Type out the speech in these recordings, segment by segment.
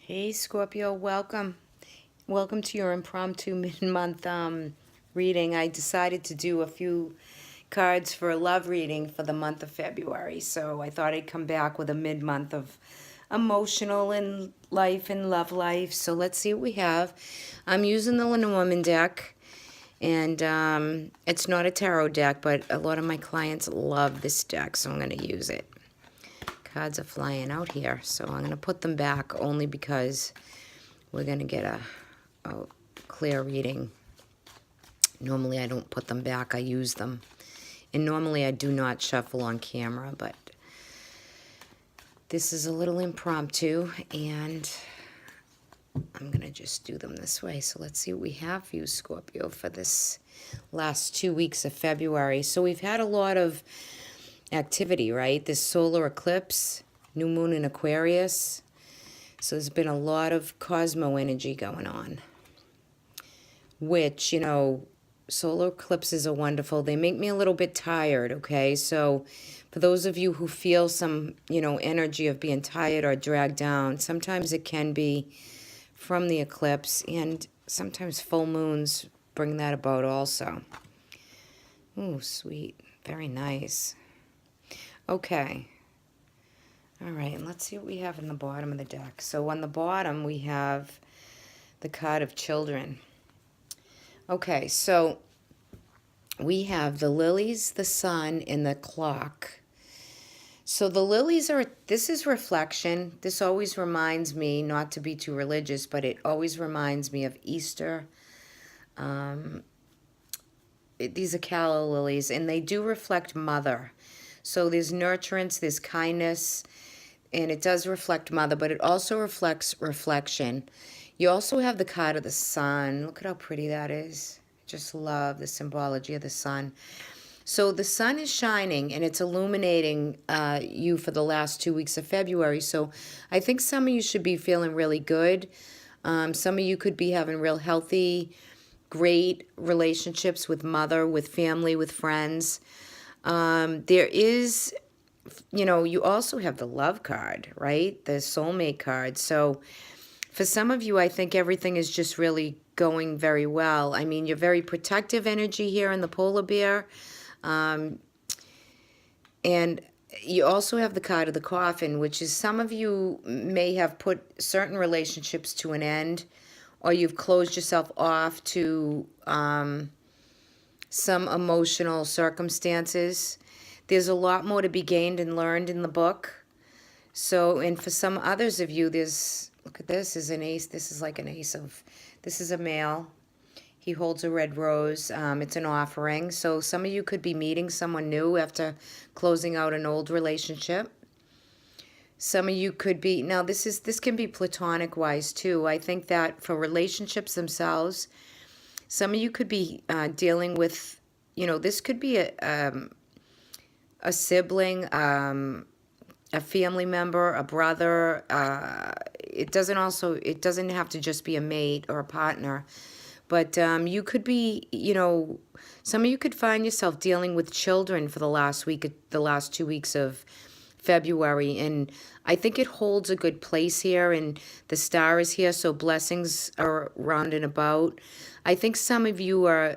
Hey Scorpio, welcome. Welcome to your impromptu mid-month reading. I decided to do a few cards for a love reading for the month of February. So I thought I'd come back with a mid-month of emotional and life and love life. So let's see what we have. I'm using the Lenormand deck. And it's not a tarot deck, but a lot of my clients love this deck, so I'm going to use it. Cards are flying out here, so I'm going to put them back only because we're going to get a clear reading. Normally I don't put them back, I use them. And normally I do not shuffle on camera, but this is a little impromptu, and I'm going to just do them this way. So let's see what we have for you, Scorpio, for this last 2 weeks of February. So we've had a lot of activity, right? This solar eclipse, new moon in Aquarius. So there's been a lot of cosmo energy going on, which, solar eclipses are wonderful. They make me a little bit tired, okay? So for those of you who feel some, energy of being tired or dragged down, sometimes it can be from the eclipse, and sometimes full moons bring that about also. Ooh, sweet. Very nice. Okay. All right, and let's see what we have in the bottom of the deck. So on the bottom, we have the card of children. Okay, so we have the lilies, the sun, and the clock. So the lilies this is reflection. This always reminds me, not to be too religious, but it always reminds me of Easter. These are calla lilies, and they do reflect mother. So there's nurturance, there's kindness, and it does reflect mother, but it also reflects reflection. You also have the card of the sun. Look at how pretty that is. Just love the symbology of the sun. So the sun is shining, and it's illuminating you for the last 2 weeks of February. So I think some of you should be feeling really good. Some of you could be having real healthy, great relationships with mother, with family, with friends. There is, you also have the love card, right? The soulmate card. So for some of you, I think everything is just really going very well. I mean, you're very protective energy here in the polar bear. And you also have the card of the coffin, which is some of you may have put certain relationships to an end, or you've closed yourself off to some emotional circumstances. There's a lot more to be gained and learned in the book. So, and for some others of you, look at this, is an ace. This is like an ace of, this is a male. He holds a red rose. It's an offering. So some of you could be meeting someone new after closing out an old relationship. Some of you could be, now this can be platonic wise too. I think that for relationships themselves, some of you could be dealing with, this could be a sibling, a family member, a brother. It doesn't have to just be a mate or a partner. But you could be, some of you could find yourself dealing with children for the last 2 weeks of February. And I think it holds a good place here, and the star is here, so blessings are round and about. I think some of you are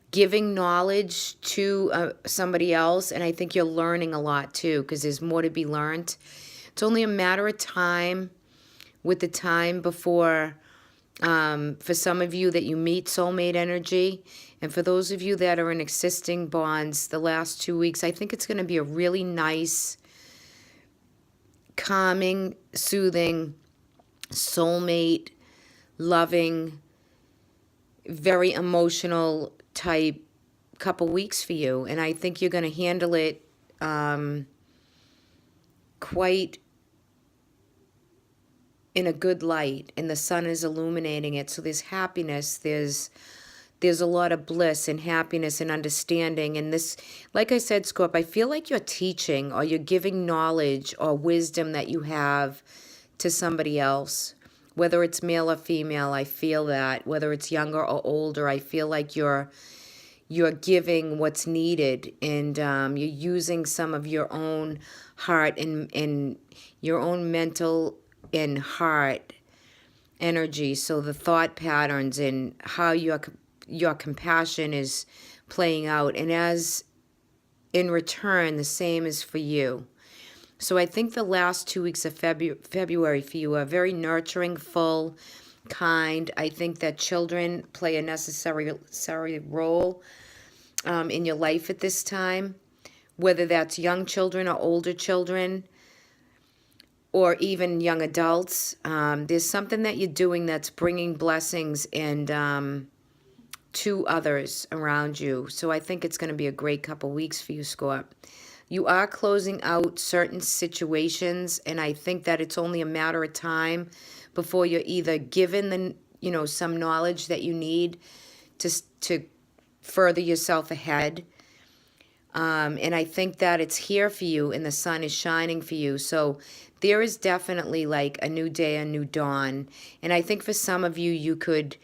giving knowledge to somebody else, and I think you're learning a lot too, because there's more to be learned. It's only a matter of time, with the time before, for some of you that you meet soulmate energy, and for those of you that are in existing bonds the last 2 weeks, I think it's going to be a really nice, calming, soothing, soulmate, loving, very emotional type couple weeks for you. And I think you're going to handle it quite in a good light, and the sun is illuminating it. So there's happiness, there's a lot of bliss and happiness and understanding. And this, like I said, Scorp, I feel like you're teaching, or you're giving knowledge or wisdom that you have to somebody else, whether it's male or female. I feel that, whether it's younger or older, I feel like you're giving what's needed, and you're using some of your own heart and your own mental and heart energy. So the thought patterns and how your compassion is playing out. And as in return, the same is for you. So I think the last 2 weeks of February for you are very nurturing, full, kind. I think that children play a necessary role in your life at this time, whether that's young children or older children, or even young adults. There's something that you're doing that's bringing blessings and to others around you. So I think it's going to be a great couple weeks for you, Scorp. You are closing out certain situations, and I think that it's only a matter of time before you're either given the some knowledge that you need to further yourself ahead. And I think that it's here for you, and the sun is shining for you. So there is definitely like a new day, a new dawn. And I think for some of you, you could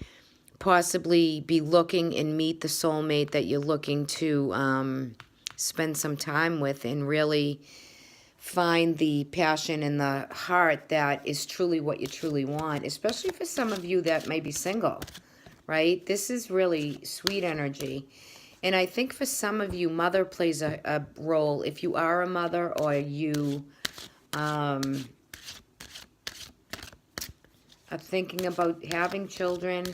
possibly be looking and meet the soulmate that you're looking to spend some time with and really find the passion in the heart that is truly what you truly want, especially for some of you that may be single, right? This is really sweet energy. And I think for some of you, mother plays a role. If you are a mother or you are thinking about having children,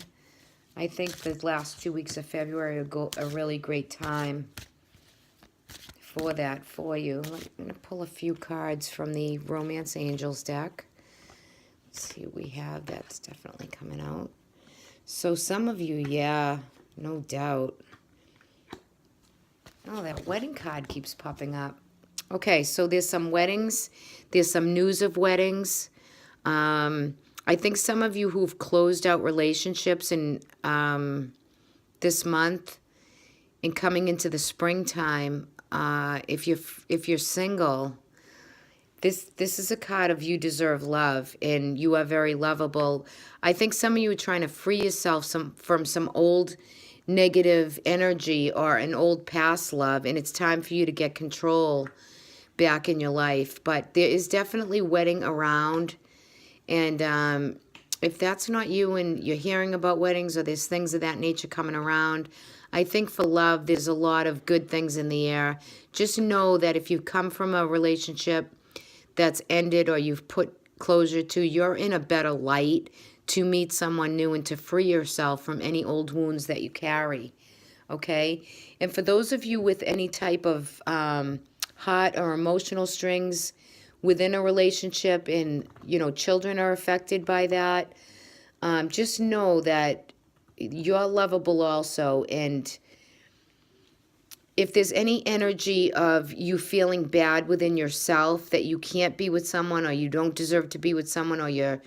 I think the last 2 weeks of February are a really great time for that for you. I'm going to pull a few cards from the Romance Angels deck. Let's see what we have. That's definitely coming out. So some of you, yeah, no doubt. Oh, that wedding card keeps popping up. Okay, so there's some weddings. There's some news of weddings. I think some of you who've closed out relationships in this month and coming into the springtime, if you're single, this is a card of you deserve love and you are very lovable. I think some of you are trying to free yourself from some old negative energy or an old past love, and it's time for you to get control back in your life. But there is definitely wedding around, and if that's not you and you're hearing about weddings or there's things of that nature coming around, I think for love, there's a lot of good things in the air. Just know that if you've come from a relationship that's ended or you've put closure to, you're in a better light to meet someone new and to free yourself from any old wounds that you carry, okay? And for those of you with any type of heart or emotional strings within a relationship and, children are affected by that, just know that you're lovable also. And if there's any energy of you feeling bad within yourself that you can't be with someone or you don't deserve to be with someone or your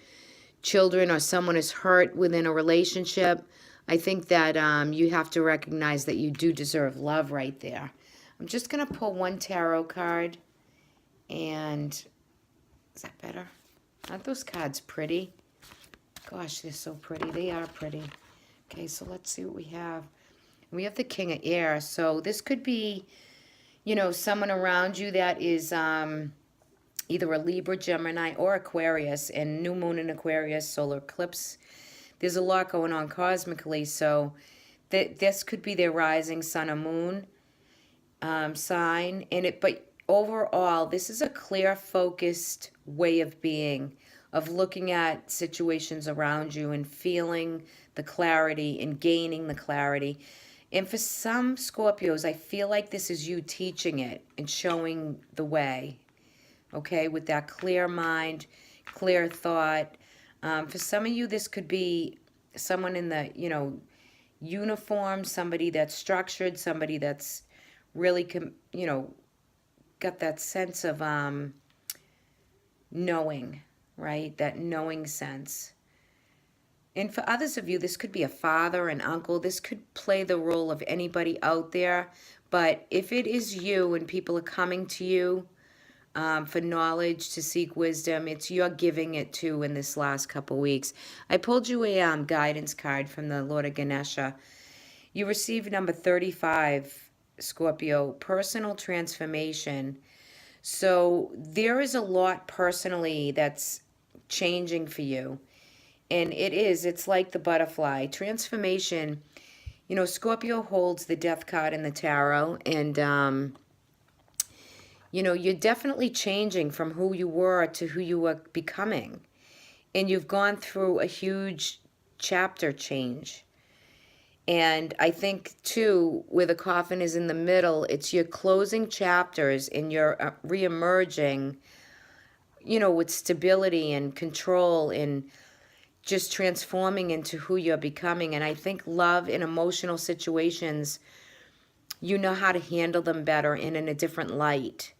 children or someone is hurt within a relationship, I think that you have to recognize that you do deserve love right there. I'm just going to pull one tarot card. And is that better? Aren't those cards pretty? Gosh, they're so pretty. They are pretty. Okay, so let's see what we have. We have the King of Air. So this could be, someone around you that is either a Libra, Gemini, or Aquarius, and new moon in Aquarius, solar eclipse. There's a lot going on cosmically, so this could be their rising sun or moon sign. But overall, this is a clear, focused way of being, of looking at situations around you and feeling the clarity and gaining the clarity. And for some Scorpios, I feel like this is you teaching it and showing the way, okay, with that clear mind, clear thought. For some of you, this could be someone in the, uniform, somebody that's structured, somebody that's really, got that sense of knowing, right? That knowing sense. And for others of you, this could be a father, an uncle. This could play the role of anybody out there. But if it is you and people are coming to you for knowledge, to seek wisdom, it's you're giving it to in this last couple weeks. I pulled you a guidance card from the Lord of Ganesha. You received number 35, Scorpio, personal transformation. So there is a lot personally that's changing for you. And it's like the butterfly. Transformation, you know, Scorpio holds the death card in the tarot. And, you know, you're definitely changing from who you were to who you are becoming. And you've gone through a huge chapter change. And I think, too, where the coffin is in the middle, it's your closing chapters and you're re-emerging, you know, with stability and control and just transforming into who you're becoming. And I think love and emotional situations, you know how to handle them better and in a different light.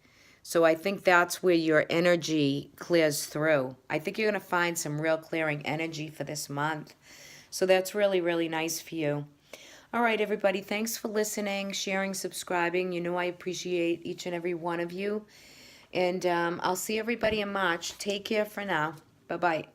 So I think that's where your energy clears through. I think you're going to find some real clearing energy for this month. So that's really, really nice for you. All right, everybody, thanks for listening, sharing, subscribing. You know I appreciate each and every one of you. And I'll see everybody in March. Take care for now. Bye-bye.